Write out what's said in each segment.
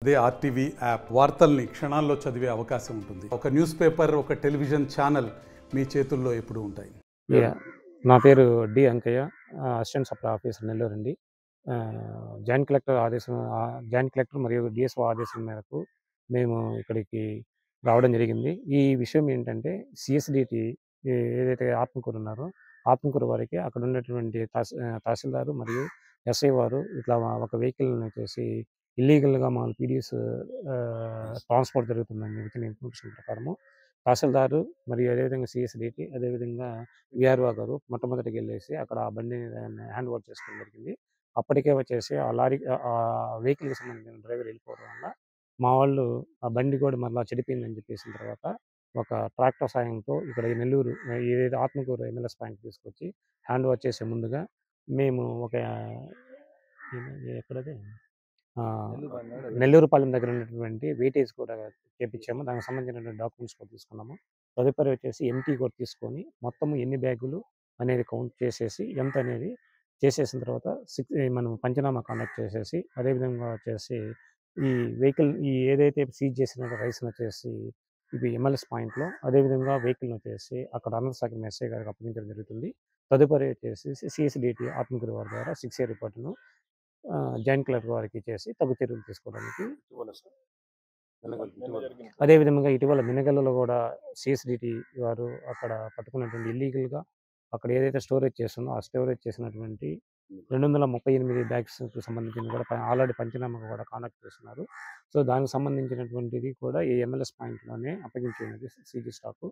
అదే RTV app వార్తల్ని క్షణాల్లో చదివే అవకాశం ఉంటుంది. ఒక న్యూస్ పేపర్, ఒక టెలివిజన్ ఛానల్ మీ చేతుల్లో ఎప్పుడూ ఉంటాయి. నా పేరు D Ankaiah, assistant supply officer Nellore అండి. జాయింట్ కలెక్టర్ మరియు డిఎస్ఓ ఆదేశం మేరకు మేము ఇక్కడికి రావడం జరిగింది. ఈ విషయం ఏంటంటే సిఎస్డిటి ఏదైతే ఆత్మకూరు ఉన్నారో ఆత్మకూరు వారికి అక్కడ ఉన్నటువంటి తహసీల్దారు మరియు ఎస్ఐ వారు ఇట్లా ఒక వెహికల్ని వచ్చేసి ఇల్లీగల్గా మా పీడిఎస్ ట్రాన్స్పోర్ట్ జరుగుతుందని వచ్చిన ఇన్ఫర్మేషన్ ప్రకారము తహసీల్దారు మరియు అదేవిధంగా సిఎస్డిటి అదేవిధంగా విఆర్ఓ గారు మొట్టమొదటికి వెళ్ళేసి అక్కడ ఆ బండిని హ్యాండ్ ఓవర్ చేసుకోవడం జరిగింది. అప్పటికే వచ్చేసి ఆ లారీ వెహికల్కి సంబంధించిన డ్రైవర్ వెళ్ళిపోవడం వల్ల మా వాళ్ళు ఆ బండి కూడా మళ్ళీ చెడిపోయిందని చెప్పేసిన తర్వాత ఒక ట్రాక్టర్ సాయంతో ఇక్కడ ఈ నెల్లూరు ఏదైతే ఆత్మకూరు ఎమ్మెల్యేస్ పాయింట్ తీసుకొచ్చి హ్యాండ్ ఓవర్ చేసే ముందుగా మేము ఒక ఎక్కడది నెల్లూరుపాలెం దగ్గర ఉన్నటువంటి వెయిటేజ్ కూడా చేపించాము. దానికి సంబంధించినటువంటి డాక్యుమెంట్స్ కూడా తీసుకున్నాము. తదుపరి వచ్చేసి ఎంటీ కూడా తీసుకొని మొత్తం ఎన్ని బ్యాగులు అనేది కౌంట్ చేసేసి ఎంత అనేది చేసేసిన తర్వాత మనం పంచనామా కండక్ట్ చేసేసి అదేవిధంగా వచ్చేసి ఈ వెహికల్ ఏదైతే సీజ్ చేసిన రైస్ని వచ్చేసి ఇవి ఎమ్మెల్యేస్ పాయింట్లో అదేవిధంగా వెహికల్ని వచ్చేసి అక్కడ అనంతశాఖ ఎస్ఐ గారికి అప్పగించడం జరుగుతుంది. తదుపరి వచ్చేసి సిఎస్డిటి ఆత్మకూరు వారి ద్వారా 6A రిపోర్టును జాయింట్ కలెక్టర్ వారికి చేసి తగు చర్యలు తీసుకోవడానికి అదేవిధంగా ఇటీవల మినగల్లో కూడా సిఎస్డిటి వారు అక్కడ పట్టుకున్నటువంటి ఇల్లీగల్గా అక్కడ ఏదైతే స్టోరేజ్ చేస్తుందో ఆ స్టోరేజ్ చేసినటువంటి 238 బ్యాగ్స్కి సంబంధించిన కూడా ఆల్రెడీ పంచనామా కూడా కాండక్ట్ చేస్తున్నారు. సో దానికి సంబంధించినటువంటిది కూడా ఈ ఎమ్మెల్యేస్ పాయింట్లోనే అప్పగించి ఉన్నది సీజీ స్టాక్.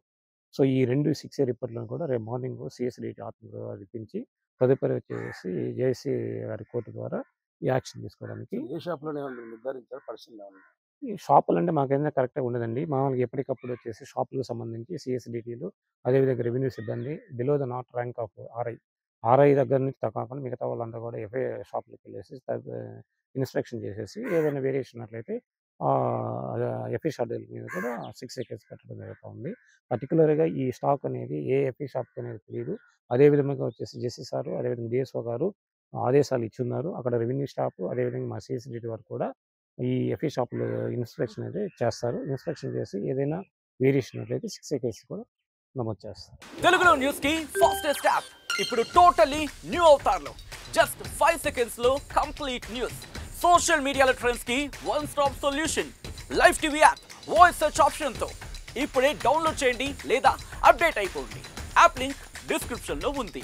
సో ఈ 2 6A రిపోర్ట్లను కూడా రేపు మార్నింగ్ సిఎస్డిటి ఆత్మకూరు ఇప్పించి తదుపరి వచ్చేసి జేసీ గారి కోర్టు ద్వారా ఈ యాక్షన్ తీసుకోవడానికి ఏ షాప్లోనే నిర్ధారించారు పరిస్థితి. ఈ షాపులు అంటే మాకేదైనా కరెక్ట్గా ఉండదండి. మామూలుగా ఎప్పటికప్పుడు వచ్చేసి షాపులకు సంబంధించి సిఎస్డిటీలు అదేవిధంగా రెవెన్యూ సిబ్బంది below the not rank of RI దగ్గర నుంచి కాకుండా మిగతా వాళ్ళంతా కూడా ఎఫ్ఐ షాపులకు వెళ్ళేసి ఇన్స్పెక్షన్ చేసేసి ఏదైనా వేరియేషన్ ఉన్నట్లయితే ఎఫ్ఐ షార్డీల మీద కూడా 6A కేసు పెట్టడం జరుగుతూ ఉంది. పర్టికులర్గా ఈ స్టాక్ అనేది ఏ ఎఫ్ఐ షాప్కి అనేది తెలియదు. అదేవిధంగా వచ్చేసి జెసి సారు అదేవిధంగా డిఎస్ఓ గారు ఆదేశాలు ఇచ్చున్నారు. అక్కడ రెవెన్యూ స్టాఫ్ అదేవిధంగా మా సిఎస్డిటి వారు కూడా ఈ ఎఫ్ఐ షాపులు ఇన్స్పెక్షన్ అయితే చేస్తారు. ఇన్స్పెక్షన్ చేసి ఏదైనా వేరియేషన్ అయితే 6A కేసు కూడా నమోదు చేస్తారు. తెలుగులో న్యూస్ కి ఫాస్టెస్ట్ యాప్ ఇప్పుడు టోటల్లీ న్యూ అవతార్లో జస్ట్ 5 seconds లో కంప్లీట్ న్యూస్. సోషల్ మీడియాలో ట్రెండ్స్ కి one stop solution. Live TV app voice search option తో ఇప్పుడే డౌన్లోడ్ చేయండి లేదా అప్డేట్ అయిపోండి. యాప్ లింక్ డిస్క్రిప్షన్ లో ఉంది.